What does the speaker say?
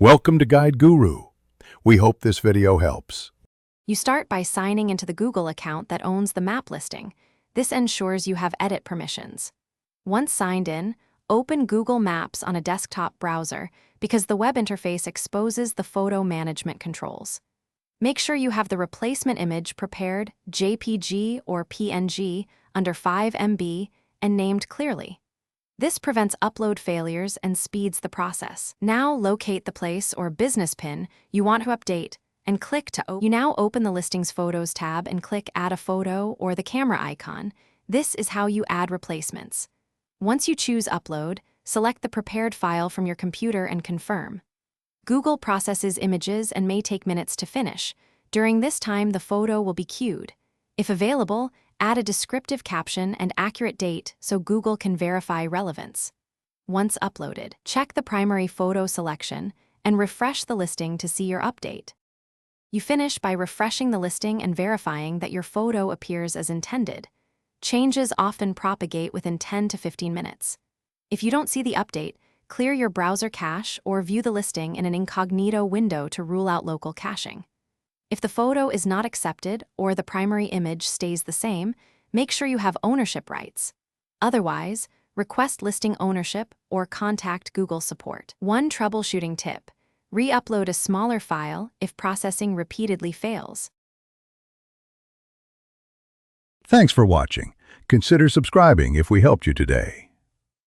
Welcome to Guide Guru. We hope this video helps. You start by signing into the Google account that owns the map listing. This ensures you have edit permissions. Once signed in, open Google Maps on a desktop browser because the web interface exposes the photo management controls. Make sure you have the replacement image prepared JPG or PNG under 5 MB and named clearly. This prevents upload failures and speeds the process. Now locate the place or business pin you want to update and click to open. You now open the Listings Photos tab and click Add a Photo or the camera icon. This is how you add replacements. Once you choose Upload, select the prepared file from your computer and confirm. Google processes images and may take minutes to finish. During this time, the photo will be queued. If available, add a descriptive caption and accurate date so Google can verify relevance. Once uploaded, check the primary photo selection and refresh the listing to see your update. You finish by refreshing the listing and verifying that your photo appears as intended. Changes often propagate within 10 to 15 minutes. If you don't see the update, clear your browser cache or view the listing in an incognito window to rule out local caching. If the photo is not accepted or the primary image stays the same, make sure you have ownership rights. Otherwise, request listing ownership or contact Google support. One troubleshooting tip: re-upload a smaller file if processing repeatedly fails. Thanks for watching. Consider subscribing if we helped you today.